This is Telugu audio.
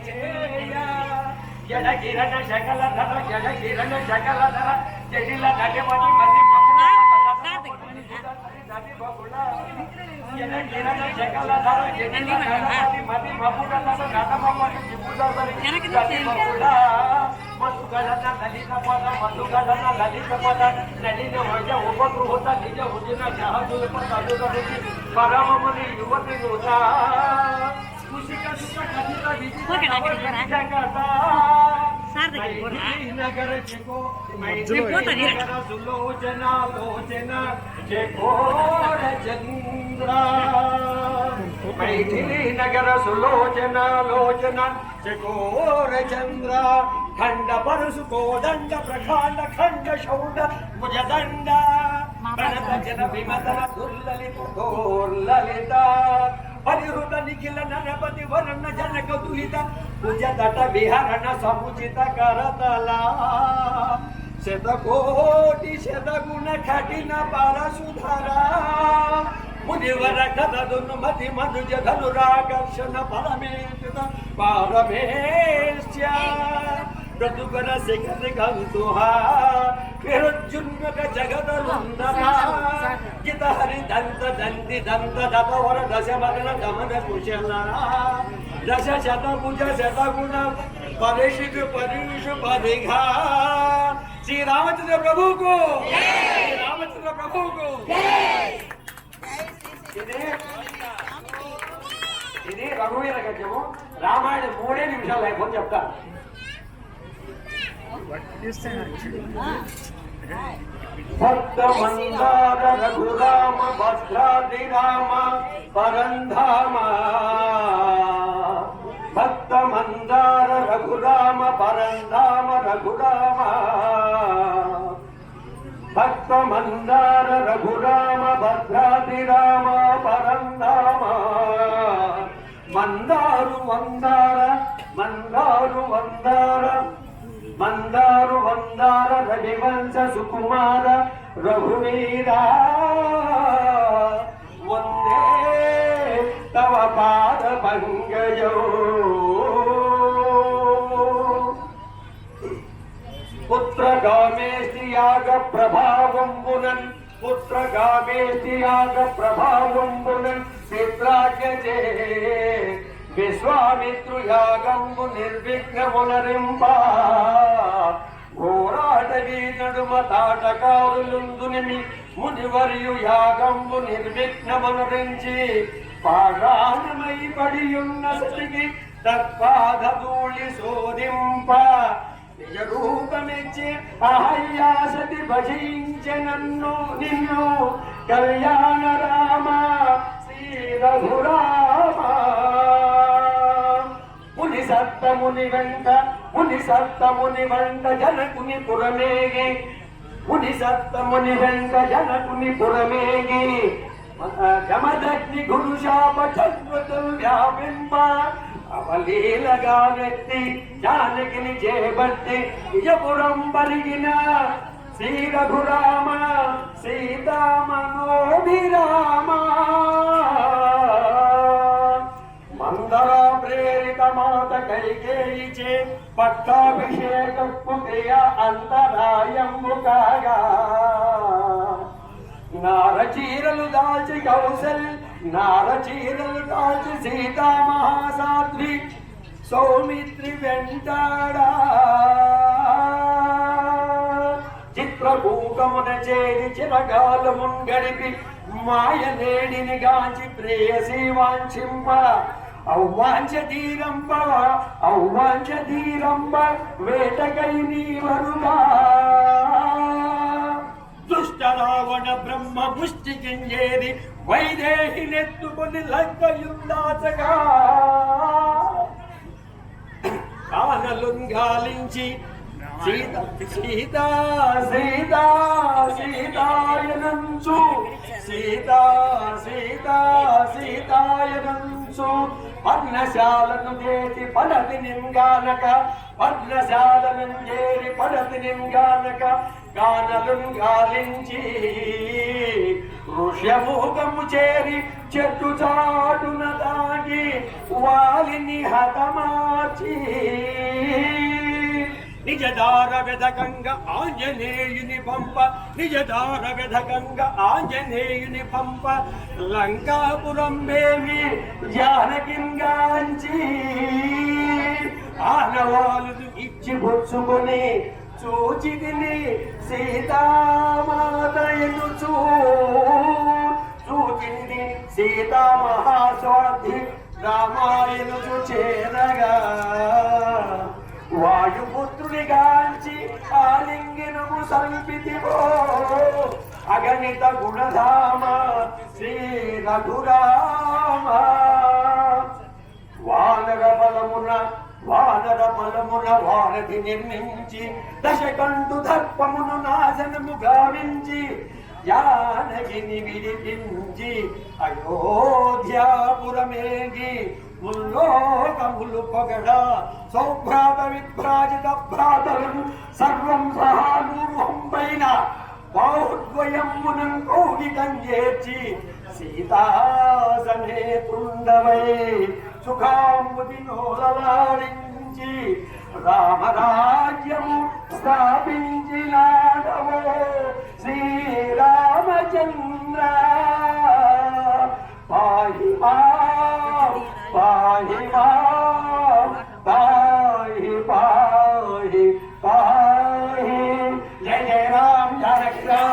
జడ కిరణ శకల ధర జడ కిరణ శకల ధర జటిల నటమణి జడ కిరణ శకల ధర జటిల నటమణి మతి మపుడ నటమణి జిపుడ మధుగలన లలిత పద మధుగలన లలిత పద నలిన వజ ఉపగృహత నిజ ఉజిన జహదుల పదరుచి పరమముని యువతి నూత కుశిక సుఖ కథిత విజిత జగత నగర చెకో నగర సులోచన లోచన చెకోర చంద్ర మైథిలి నగర సులోచన లోచన చెకోర చంద్ర ఖండ పరసు కోదండ ప్రఖండ ఖండ శౌండ భుజదండ ప్రణత జన విమతన దుర్లలిత పరిహృత నిఖిల నరపతి వరణ జనక దుహిత భుజదట విహరణ సముచిత కరతల శతకోటి శతగుణ కఠిన పరసుధర మునివర కథను మతి మనుజ ధనురాకర్షణ పరమేశ్వర పారమేశ్య ప్రతుకర శిఖరి కంతుహా విరుజున్మక జగదరుందరా జిత హరి దంత దంతి దంత దతవర దశ మగన గమన కుశలరా దశ శతభుజ శతగుణ పరిషిక పరిష పరిఘా శ్రీ రామచంద్ర ప్రభు को श्री रामचंद्र प्रभु को ఇది రఘువీర గద్యము రామాయణ 3 నిమిషాలు అయిపోయి చెప్తా భక్త మందార రఘురామ భద్రాద్రి రామ పరంధామ భక్త మందార రఘురామ పరంధామ రఘురామ భక్త మందార రఘురామ భద్రాద్రి రామ పరంధామ మందారు వందార మందారు వందార మందారు వందార రవివంశ సుకుమార రఘువీరా వందే తవ పాద పంకజో పుత్రగామేస్తి యాగ ప్రభావంబునన్ పుత్రగామేస్తి యాగ ప్రభావంబునన్ చిత్రాజ్ఞచే విశ్వామిత్రు యాగంబు నిర్విఘ్నమునరింప ఘోరాటవీ నడుమ తాటకాలులుందునిమి మునివర్యు యాగంబు నిర్విఘ్నమునరించి పాషాణమై పడియున్న సతికి తత్పాదధూళి శోధింప నిజ రూపమిచ్చి అహల్యాసతి భజించె నన్ను నిన్ను కళ్యాణ రామ శ్రీ రఘురామ ముని సత్తముని వెంట జనకుని పురమేగి ముని సత్తముని వెంట జనకుని పురమేగి జమదగ్ని గురు శాప చంద్రతుల్ వ్యాపింప అవలీలగా నెత్తి జానకిని చేపట్టి విజపురం పరిగిన శ్రీ రఘురామ సీతామనోభిరామ మందర ప్రేరిత మాత కైకేయిచే పట్టాభిషేకపు క్రియ అంతరాయము కాగా నారచీరలు దాల్చి నారచీరలు దాల్చి సీతా మహాసాధ్వి సౌమిత్రి వెంటాడా చిత్రకూటమున చేరి చిరకాలమున్ గడిపి మాయ నేడిని గాంచి ప్రేయసి వాంఛింప ఔవాంఛ ధీరంబ వేటకై నీవరుగా దుష్ట రావణ బ్రహ్మ ముష్టి కింజేరి వైదేహి నెత్తుకొని లంకయుందాచగా కానలుంగాలించి సీతాయనంచు సీతాయనంచు పర్ణశాలను చేసి పడతి నింగానక పర్ణశాలను చేరి పడతి నింగానక గానలు గాలించి ఋష్యముఖము చేరి చెట్టు చాటున దాగి వాలిని హతమార్చ కాంచి నిజదార వెదకంగ ఆంజనేయుని పంప నిజదార వెదకంగ ఆంజనేయుని పంప లంకాపురం మేమి జానకింగాంచి ఆనవాలు ఇచ్చి పుచ్చుకొని చూచితిని సీతామాత ఎదుచూ చూచింది సీతా మహాస్వార్థి రామాయణు చేరగా వాయుపుత్రుని గాంచి ఆలింగినము సంపితివో అగణిత గుణధామ శ్రీ రఘురామ వానర బలమున వారధి నిర్మించి దశకంఠు దర్పమును నాశనము గావించి జానకిని విడిపించి అయోధ్యాపురమేగి ముల్లోకములు పొగడ సౌభ్రాత విభ్రాజిత భ్రాతలను సర్వం సహానూర్వంపైన బాహుద్వయమునం కౌగిటం చేర్చి సీతాసనేతుండవై సుఖాంబుది నోలలాడించి రామరాజ్యము స్థాపించినాడవో శ్రీరామచంద్ర పాహి మాం పాహి మాం పాహి పాహి పాహి జయ జయ రామ జయ రామ